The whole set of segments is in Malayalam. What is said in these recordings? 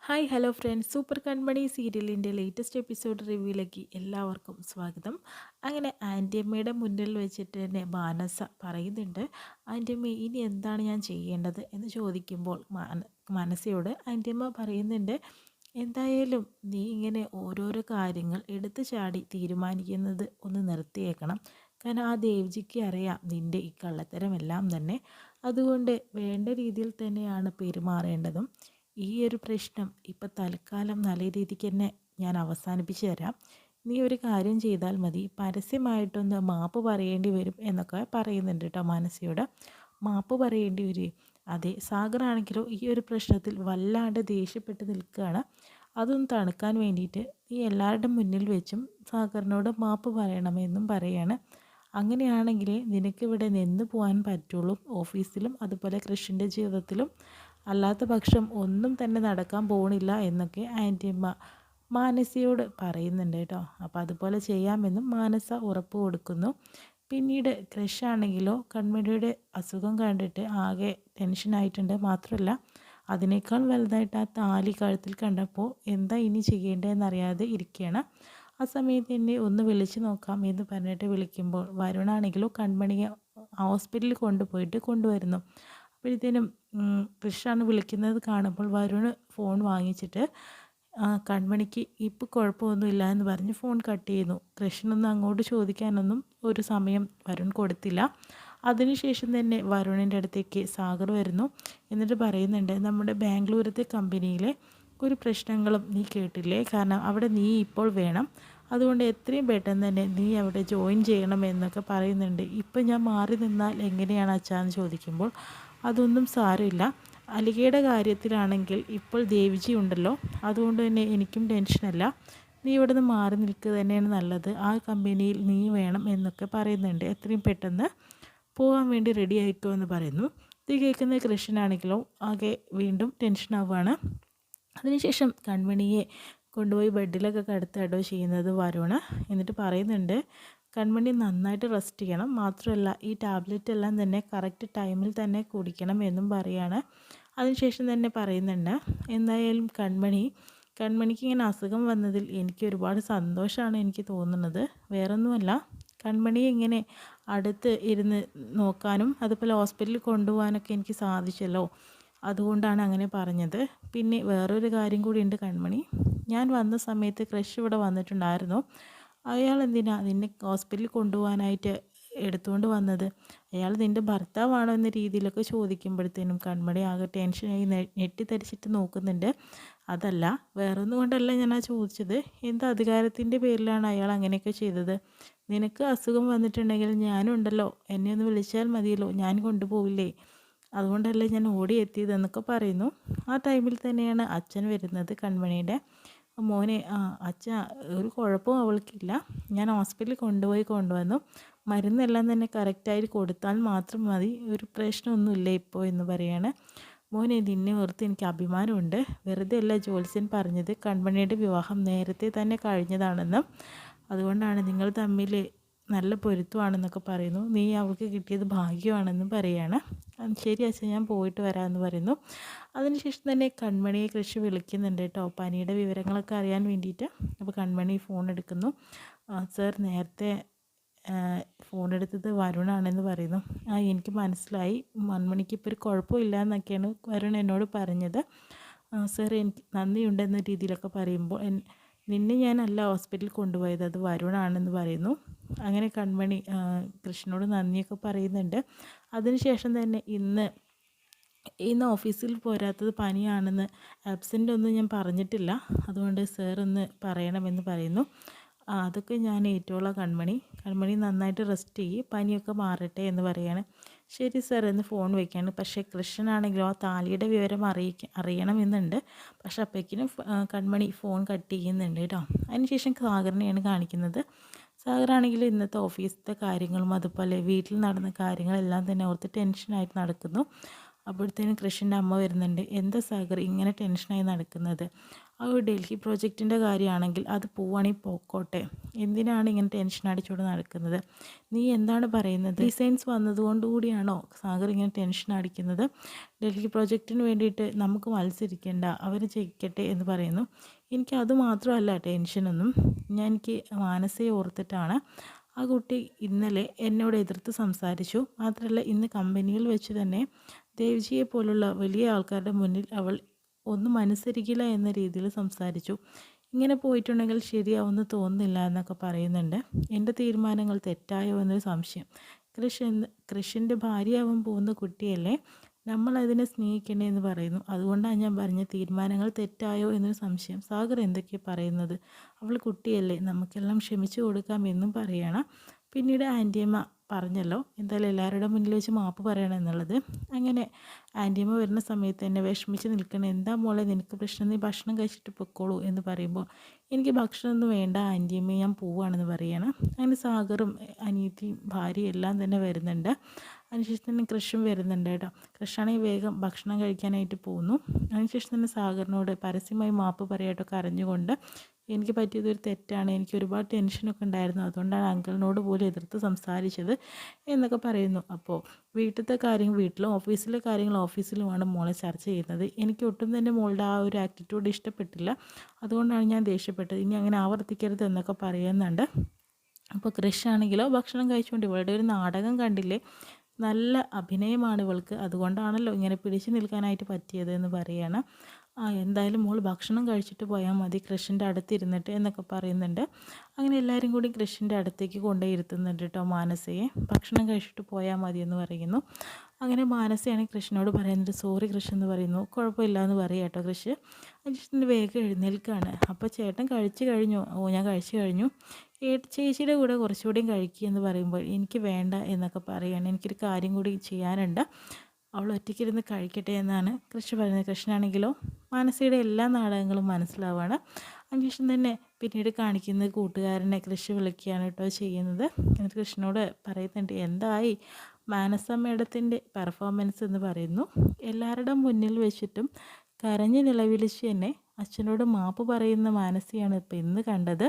Hi hello friends, super Kanmani സീരിയലിൻ്റെ ലേറ്റസ്റ്റ് എപ്പിസോഡ് റിവ്യൂയിലേക്ക് എല്ലാവർക്കും സ്വാഗതം. അങ്ങനെ ആൻറ്റിയമ്മയുടെ മുന്നിൽ വെച്ചിട്ട് തന്നെ മാനസ പറയുന്നുണ്ട്, ആൻറ്റിയമ്മ ഇനി എന്താണ് ഞാൻ ചെയ്യേണ്ടത് എന്ന് ചോദിക്കുമ്പോൾ മാനസയോട് ആൻറ്റിയമ്മ പറയുന്നുണ്ട്, എന്തായാലും നീ ഇങ്ങനെ ഓരോരോ കാര്യങ്ങൾ എടുത്തു ചാടി തീരുമാനിക്കുന്നത് ഒന്ന് നിർത്തിയേക്കണം. കാരണം ആ ദേവ്ജിക്ക് അറിയാം നിൻ്റെ ഈ കള്ളത്തരമെല്ലാം തന്നെ. അതുകൊണ്ട് വേണ്ട രീതിയിൽ തന്നെയാണ് പെരുമാറേണ്ടതും. ഈ ഒരു പ്രശ്നം ഇപ്പം തൽക്കാലം നല്ല രീതിക്ക് തന്നെ ഞാൻ അവസാനിപ്പിച്ച് തരാം. നീ ഒരു കാര്യം ചെയ്താൽ മതി, പരസ്യമായിട്ടൊന്ന് മാപ്പ് പറയേണ്ടി വരും എന്നൊക്കെ പറയുന്നുണ്ട് കേട്ടോ മാനസിയോട്. മാപ്പ് പറയേണ്ടി വരും. അതെ, സാഗറാണെങ്കിലോ ഈ ഒരു പ്രശ്നത്തിൽ വല്ലാണ്ട് ദേഷ്യപ്പെട്ട് നിൽക്കുകയാണ്. അതൊന്ന് തണുക്കാൻ വേണ്ടിയിട്ട് നീ എല്ലാവരുടെ മുന്നിൽ വെച്ചും സാഗറിനോട് മാപ്പ് പറയണമെന്നും പറയാണ്. അങ്ങനെയാണെങ്കിൽ നിനക്കിവിടെ നിന്ന് പോകാൻ പറ്റുള്ളൂ, ഓഫീസിലും അതുപോലെ കൃഷിൻ്റെ ജീവിതത്തിലും. അല്ലാത്ത പക്ഷം ഒന്നും തന്നെ നടക്കാൻ പോകണില്ല എന്നൊക്കെ ആൻറ്റിയമ്മ മാനസയോട് പറയുന്നുണ്ട് കേട്ടോ. അപ്പോൾ അതുപോലെ ചെയ്യാമെന്നും മാനസ ഉറപ്പ് കൊടുക്കുന്നു. പിന്നീട് ക്രഷാണെങ്കിലോ കൺമണിയുടെ അസുഖം കണ്ടിട്ട് ആകെ ടെൻഷനായിട്ടുണ്ട്. മാത്രമല്ല അതിനേക്കാൾ വലുതായിട്ട് ആ താലി കഴുത്തിൽ കണ്ടപ്പോൾ എന്താ ഇനി ചെയ്യേണ്ടതെന്നറിയാതെ ഇരിക്കുകയാണ്. ആ സമയത്ത് എന്നെ ഒന്ന് വിളിച്ച് നോക്കാം എന്ന് പറഞ്ഞിട്ട് വിളിക്കുമ്പോൾ വരുണാണെങ്കിലോ കൺമണിയെ ഹോസ്പിറ്റലിൽ കൊണ്ടുവരുന്നു. അപ്പോഴത്തേനും കൃഷാണ് വിളിക്കുന്നത് കാണുമ്പോൾ വരുൺ ഫോൺ വാങ്ങിച്ചിട്ട് കൺമണിക്ക് ഇപ്പോൾ കുഴപ്പമൊന്നുമില്ല എന്ന് പറഞ്ഞ് ഫോൺ കട്ട് ചെയ്യുന്നു. കൃഷ്ണനൊന്നും അങ്ങോട്ട് ചോദിക്കാനൊന്നും ഒരു സമയം വരുൺ കൊടുത്തില്ല. അതിനുശേഷം തന്നെ വരുണിൻ്റെ അടുത്തേക്ക് സാഗർ വരുന്നു. എന്നിട്ട് പറയുന്നുണ്ട്, നമ്മുടെ ബാംഗ്ലൂരത്തെ കമ്പനിയിലെ ഒരു പ്രശ്നങ്ങളും നീ കേട്ടില്ലേ, കാരണം അവിടെ നീ ഇപ്പോൾ വേണം, അതുകൊണ്ട് എത്രയും പെട്ടെന്ന് തന്നെ നീ അവിടെ ജോയിൻ ചെയ്യണം എന്നൊക്കെ പറയുന്നുണ്ട്. ഇപ്പം ഞാൻ മാറി നിന്നാൽ എങ്ങനെയാണ് അച്ഛാന്ന് ചോദിക്കുമ്പോൾ അതൊന്നും സാരമില്ല, അലികയുടെ കാര്യത്തിലാണെങ്കിൽ ഇപ്പോൾ ദേവിജി ഉണ്ടല്ലോ, അതുകൊണ്ട് തന്നെ എനിക്കും ടെൻഷനല്ല, നീ ഇവിടെ നിന്ന് മാറി നിൽക്കുക തന്നെയാണ് നല്ലത്, ആ കമ്പനിയിൽ നീ വേണം എന്നൊക്കെ പറയുന്നുണ്ട്. എത്രയും പെട്ടെന്ന് പോകാൻ വേണ്ടി റെഡി ആയിക്കോ എന്ന് പറയുന്നു. ഇത് കേൾക്കുന്ന കൃഷ്ണനാണെങ്കിലോ ആകെ വീണ്ടും ടെൻഷനാവുകയാണ്. അതിനുശേഷം കൺമണിയെ കൊണ്ടുപോയി ബെഡിലൊക്കെ കിടത്തുകയോ ചെയ്യുന്നത് വരുണ. എന്നിട്ട് പറയുന്നുണ്ട്, കൺമണി നന്നായിട്ട് റെസ്റ്റ് ചെയ്യണം, മാത്രമല്ല ഈ ടാബ്ലറ്റ് എല്ലാം തന്നെ കറക്റ്റ് ടൈമിൽ തന്നെ കുടിക്കണം എന്നും പറയാണ്. അതിനുശേഷം തന്നെ പറയുന്നുണ്ട്, എന്തായാലും കൺമണിക്ക് ഇങ്ങനെ അസുഖം വന്നതിൽ എനിക്ക് ഒരുപാട് സന്തോഷമാണ് എനിക്ക് തോന്നുന്നത്. വേറൊന്നുമല്ല, കൺമണിയെ ഇങ്ങനെ അടുത്ത് ഇരുന്ന് നോക്കാനും അതുപോലെ ഹോസ്പിറ്റലിൽ കൊണ്ടുപോകാനൊക്കെ എനിക്ക് സാധിച്ചല്ലോ, അതുകൊണ്ടാണ് അങ്ങനെ പറഞ്ഞത്. പിന്നെ വേറൊരു കാര്യം കൂടിയുണ്ട് കൺമണി, ഞാൻ വന്ന സമയത്ത് ക്രഷ് ഇവിടെ വന്നിട്ടുണ്ടായിരുന്നു. അയാൾ എന്തിനാ നിന്നെ ഹോസ്പിറ്റലിൽ കൊണ്ടുപോകാനായിട്ട് എടുത്തുകൊണ്ട് വന്നത്? അയാൾ നിൻ്റെ ഭർത്താവാണോ എന്ന രീതിയിലൊക്കെ ചോദിക്കുമ്പോഴത്തേനും കൺമണി ആകെ ടെൻഷനായി ഞെട്ടിത്തരിച്ചിട്ട് നോക്കുന്നുണ്ട്. അതല്ല, വേറൊന്നും കൊണ്ടല്ല ഞാൻ ചോദിച്ചത്, എന്ത് അധികാരത്തിൻ്റെ പേരിലാണ് അയാൾ അങ്ങനെയൊക്കെ ചെയ്തത്? നിനക്ക് അസുഖം വന്നിട്ടുണ്ടെങ്കിൽ ഞാനും ഉണ്ടല്ലോ, എന്നെ ഒന്ന് വിളിച്ചാൽ മതിയല്ലോ, ഞാൻ കൊണ്ടുപോവില്ലേ? അതുകൊണ്ടല്ലേ ഞാൻ ഓടിയെത്തിയതെന്നൊക്കെ പറയുന്നു. ആ ടൈമിൽ തന്നെയാണ് അച്ഛൻ വരുന്നത് കൺമണിയുടെ. മോനെ, അച്ഛ ഒരു കുഴപ്പവും അവൾക്കില്ല, ഞാൻ ഹോസ്പിറ്റലിൽ കൊണ്ടുവന്നു, മരുന്നെല്ലാം തന്നെ കറക്റ്റായിട്ട് കൊടുത്താൽ മാത്രം മതി, ഒരു പ്രശ്നമൊന്നുമില്ല ഇപ്പോൾ എന്ന് പറയാണ്. മോനെ, നിന്നെ ഓർത്ത് എനിക്ക് അഭിമാനമുണ്ട്, വെറുതെ അല്ല ജ്യോത്സ്യൻ പറഞ്ഞത് കൺമണിയുടെ വിവാഹം നേരത്തെ തന്നെ കഴിഞ്ഞതാണെന്നും അതുകൊണ്ടാണ് നിങ്ങൾ തമ്മിൽ നല്ല പൊരുത്തമാണെന്നൊക്കെ പറയുന്നു. നീ അവൾക്ക് കിട്ടിയത് ഭാഗ്യമാണെന്നും പറയാണ്. ശരി അച്ഛൻ, ഞാൻ പോയിട്ട് വരാമെന്ന് പറയുന്നു. അതിനുശേഷം തന്നെ കൺമണിയെ കൃഷി വിളിക്കുന്നുണ്ട് കേട്ടോ, പനിയുടെ വിവരങ്ങളൊക്കെ അറിയാൻ വേണ്ടിയിട്ട്. അപ്പോൾ കൺമണി ഫോൺ എടുക്കുന്നു. സർ, നേരത്തെ ഫോൺ എടുത്തത് വരുണാണെന്ന് പറയുന്നു. എനിക്ക് മനസ്സിലായി, കൺമണിക്ക് ഇപ്പോൾ ഒരു കുഴപ്പമില്ല എന്നൊക്കെയാണ് വരുൺ എന്നോട് പറഞ്ഞത്. സർ, എനിക്ക് നന്ദിയുണ്ടെന്ന രീതിയിലൊക്കെ പറയുമ്പോൾ നിന്നെ ഞാനല്ല ഹോസ്പിറ്റലിൽ കൊണ്ടുപോയത്, അത് വരുണാണെന്ന് പറയുന്നു. അങ്ങനെ കൺമണി കൃഷ്ണനോട് നന്ദിയൊക്കെ പറയുന്നുണ്ട്. അതിനുശേഷം തന്നെ ഇന്ന് ഓഫീസിൽ പോരാത്തത് പനിയാണെന്ന്, ആബ്സെൻ്റ് ഒന്നും ഞാൻ പറഞ്ഞിട്ടില്ല, അതുകൊണ്ട് സാർ ഒന്ന് പറയണമെന്ന് പറയുന്നു. അതൊക്കെ ഞാൻ ഏറ്റോളാം കൺമണി നന്നായിട്ട് റെസ്റ്റ് ചെയ്യും, പനിയൊക്കെ മാറട്ടെ എന്ന് പറയാണ്. ശരി സാർ എന്ന് ഫോൺ വയ്ക്കുകയാണ്. പക്ഷേ കൃഷ്ണനാണെങ്കിലോ ആ താലിയുടെ വിവരം അറിയണമെന്നുണ്ട്. പക്ഷെ അപ്പോഴേക്കിനും കൺമണി ഫോൺ കട്ട് ചെയ്യുന്നുണ്ട് കേട്ടോ. അതിനുശേഷം സാഗറിനെയാണ് കാണിക്കുന്നത്. സാഗറാണെങ്കിൽ ഇന്നത്തെ ഓഫീസിലത്തെ കാര്യങ്ങളും അതുപോലെ വീട്ടിൽ നടന്ന കാര്യങ്ങളെല്ലാം തന്നെ ഓർത്ത് ടെൻഷനായിട്ട് നടക്കുന്നു. അപ്പോഴത്തേനും കൃഷിൻ്റെ അമ്മ വരുന്നുണ്ട്. എന്താ സാഗർ ഇങ്ങനെ ടെൻഷനായി നടക്കുന്നത്? ആ ഒരു ഡൽഹി പ്രോജക്റ്റിൻ്റെ കാര്യമാണെങ്കിൽ അത് പോവുകയാണെങ്കിൽ പോയിക്കോട്ടെ, എന്തിനാണ് ഇങ്ങനെ ടെൻഷൻ അടിച്ചുകൊണ്ട് നടക്കുന്നത്? നീ എന്താണ് പറയുന്നത്? ഡിസൈൻസ് വന്നതുകൊണ്ട് കൂടിയാണോ സാഗർ ഇങ്ങനെ ടെൻഷൻ അടിക്കുന്നത്? ഡൽഹി പ്രോജക്റ്റിന് വേണ്ടിയിട്ട് നമുക്ക് മത്സരിക്കേണ്ട, അവർ ജയിക്കട്ടെ എന്ന് പറയുന്നു. എനിക്ക് അത് മാത്രമല്ല ടെൻഷനൊന്നും, എനിക്ക് മാനസയെ ഓർത്തിട്ടാണ്. ആ കുട്ടി ഇന്നലെ എന്നോട് എതിർത്ത് സംസാരിച്ചു. മാത്രമല്ല ഇന്ന് കമ്പനിയിൽ വെച്ച് തന്നെ ദേവ്ജിയെ പോലുള്ള വലിയ ആൾക്കാരുടെ മുന്നിൽ അവൾ ഒന്നും അനുസരിക്കില്ല എന്ന രീതിയിൽ സംസാരിച്ചു. ഇങ്ങനെ പോയിട്ടുണ്ടെങ്കിൽ ശരിയാവുമെന്ന് തോന്നുന്നില്ല എന്നൊക്കെ പറയുന്നുണ്ട്. എൻ്റെ തീരുമാനങ്ങൾ തെറ്റായോ എന്നൊരു സംശയം. കൃഷിൻ്റെ ഭാര്യയാവാൻ പോകുന്ന കുട്ടിയല്ലേ, നമ്മളതിനെ സ്നേഹിക്കണേ എന്ന് പറയുന്നു. അതുകൊണ്ടാണ് ഞാൻ പറഞ്ഞ തീരുമാനങ്ങൾ തെറ്റായോ എന്നൊരു സംശയം. സാഗർ എന്തൊക്കെയാണ് പറയുന്നത്? അവൾ കുട്ടിയല്ലേ, നമുക്കെല്ലാം ക്ഷമിച്ചു കൊടുക്കാം എന്നും പറയണം. പിന്നീട് ആൻറ്റിയമ്മ പറഞ്ഞല്ലോ എന്തായാലും എല്ലാവരുടെ മുന്നിൽ വെച്ച് മാപ്പ് പറയണം എന്നുള്ളത്. അങ്ങനെ ആൻറ്റിയമ്മ വരുന്ന സമയത്ത് തന്നെ വിഷമിച്ച് നിൽക്കണം. എന്താ മോളെ നിനക്ക് പ്രശ്നം, നീ ഭക്ഷണം കഴിച്ചിട്ട് പൊക്കോളൂ എന്ന് പറയുമ്പോൾ എനിക്ക് ഭക്ഷണമൊന്നും വേണ്ട ആൻറ്റിയമ്മ, ഞാൻ പോവുകയാണെന്ന് പറയണം. അങ്ങനെ സാഗറും അനിയത്തിയും ഭാര്യയും എല്ലാം തന്നെ വരുന്നുണ്ട്. അതിനുശേഷം തന്നെ കൃഷും വരുന്നുണ്ട് കേട്ടോ. കൃഷാണെങ്കിൽ വേഗം ഭക്ഷണം കഴിക്കാനായിട്ട് പോകുന്നു. അതിനുശേഷം തന്നെ സാഗറിനോട് പരസ്യമായി മാപ്പ് പറയാട്ടോ കരഞ്ഞുകൊണ്ട്. എനിക്ക് പറ്റിയതൊരു തെറ്റാണ്, എനിക്ക് ഒരുപാട് ടെൻഷനൊക്കെ ഉണ്ടായിരുന്നു, അതുകൊണ്ടാണ് അങ്കിളിനോട് പോലും എതിർത്ത് സംസാരിച്ചത് എന്നൊക്കെ പറയുന്നു. അപ്പോൾ വീട്ടിലത്തെ കാര്യങ്ങൾ വീട്ടിലും ഓഫീസിലെ കാര്യങ്ങൾ ഓഫീസിലുമാണ് മോളെ ചർച്ച ചെയ്യുന്നത്. എനിക്ക് ഒട്ടും തന്നെ മോളുടെ ആ ഒരു ആറ്റിറ്റ്യൂഡ് ഇഷ്ടപ്പെട്ടില്ല, അതുകൊണ്ടാണ് ഞാൻ ദേഷ്യപ്പെട്ടത്, ഇനി അങ്ങനെ ആവർത്തിക്കരുത് എന്നൊക്കെ പറയുന്നുണ്ട്. അപ്പോൾ കൃഷാണെങ്കിലോ ഭക്ഷണം കഴിച്ചുകൊണ്ട് ഇവളുടെ ഒരു നാടകം കണ്ടില്ലേ, നല്ല അഭിനയമാണ് ഇവൾക്ക്, അതുകൊണ്ടാണല്ലോ ഇങ്ങനെ പിടിച്ചു നിൽക്കാനായിട്ട് പറ്റിയത് എന്ന് പറയുകയാണ്. എന്തായാലും മോൾ ഭക്ഷണം കഴിച്ചിട്ട് പോയാൽ മതി കൃഷിൻ്റെ അടുത്തിരുന്നിട്ട് എന്നൊക്കെ പറയുന്നുണ്ട്. അങ്ങനെ എല്ലാവരും കൂടി കൃഷിൻ്റെ അടുത്തേക്ക് കൊണ്ടുപോയി ഇരുത്തുന്നുണ്ട് കേട്ടോ മാനസയെ. ഭക്ഷണം കഴിച്ചിട്ട് പോയാൽ മതി എന്ന് പറയുന്നു. അങ്ങനെ മാനസയാണ് കൃഷിനോട് പറയുന്നത്. സോറി കൃഷി എന്ന് പറയുന്നു. കുഴപ്പമില്ല എന്ന് പറയുക കേട്ടോ കൃഷി. അതിന് വേഗം എഴുന്നേൽക്കുകയാണ്. അപ്പോൾ ചേട്ടൻ കഴിച്ചു കഴിഞ്ഞു? ഓ ഞാൻ കഴിച്ചു കഴിഞ്ഞു. ചേച്ചിയുടെ കൂടെ കുറച്ചുകൂടിയും കഴിക്കുക എന്ന് പറയുമ്പോൾ എനിക്ക് വേണ്ട എന്നൊക്കെ പറയുകയാണ്. എനിക്കൊരു കാര്യം കൂടി ചെയ്യാനുണ്ട്, അവൾ ഒറ്റയ്ക്കിരുന്ന് കഴിക്കട്ടെ എന്നാണ് കൃഷി പറയുന്നത്. കൃഷ്ണനാണെങ്കിലോ മാനസയുടെ എല്ലാ നാടകങ്ങളും മനസ്സിലാവുകയാണ്. അതിനുശേഷം തന്നെ പിന്നീട് കാണിക്കുന്നത് കൂട്ടുകാരനെ കൃഷി വിളിക്കുകയാണ് കേട്ടോ ചെയ്യുന്നത്. എന്നിട്ട് കൃഷ്ണനോട് പറയുന്നുണ്ട് എന്തായി മാനസ മേഡത്തിൻ്റെ പെർഫോമൻസ് എന്ന് പറയുന്നു. എല്ലാവരുടെ മുന്നിൽ വെച്ചിട്ടും കരഞ്ഞ് നിലവിളിച്ച് തന്നെ അച്ഛനോട് മാപ്പ് പറയുന്ന മാനസിയാണ് ഇപ്പോൾ ഇന്ന് കണ്ടത്.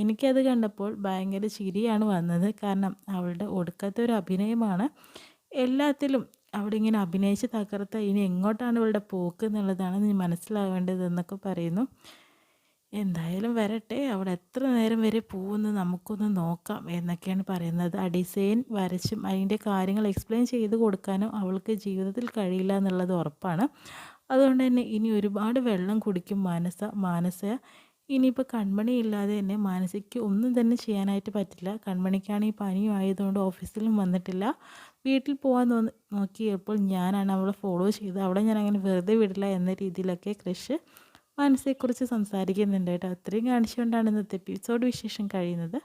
എനിക്കത് കണ്ടപ്പോൾ ഭയങ്കര ചിരിയാണ് വന്നത്. കാരണം അവളുടെ ഒടുക്കത്തെ ഒരു അഭിനയമാണ്. എല്ലാത്തിലും അവിടെ ഇങ്ങനെ അഭിനയിച്ച് തകർത്ത ഇനി എങ്ങോട്ടാണ് ഇവളുടെ പോക്ക് എന്നുള്ളതാണ് നീ മനസ്സിലാവേണ്ടതെന്നൊക്കെ പറയുന്നു. എന്തായാലും വരട്ടെ, അവിടെ എത്ര നേരം വരെ പോകുമെന്ന് നമുക്കൊന്ന് നോക്കാം എന്നൊക്കെയാണ് പറയുന്നത്. ആ ഡിസൈൻ വരച്ചും അതിൻ്റെ കാര്യങ്ങൾ എക്സ്പ്ലെയിൻ ചെയ്ത് കൊടുക്കാനും അവൾക്ക് ജീവിതത്തിൽ കഴിയില്ല എന്നുള്ളത് ഉറപ്പാണ്. അതുകൊണ്ട് തന്നെ ഇനി ഒരുപാട് വെള്ളം കുടിക്കും മാനസ. ഇനിയിപ്പോൾ കൺമണി ഇല്ലാതെ തന്നെ മാനസിക്ക് ഒന്നും തന്നെ ചെയ്യാനായിട്ട് പറ്റില്ല. കൺമണിക്കാണെങ്കിൽ പനിയും ആയതുകൊണ്ട് ഓഫീസിലും വന്നിട്ടില്ല. വീട്ടിൽ പോകാൻ നോക്കിയപ്പോൾ ഞാനാണ് അവളെ ഫോളോ ചെയ്ത്, അവിടെ ഞാൻ അങ്ങനെ വെറുതെ വിടില്ല എന്ന രീതിയിലൊക്കെ കൃഷി മാനസയെക്കുറിച്ച് സംസാരിക്കുന്നുണ്ട് കേട്ടോ. അത്രയും കാണിച്ചുകൊണ്ടാണ് ഇന്നത്തെ എപ്പിസോഡ് വിശേഷം കഴിയുന്നത്.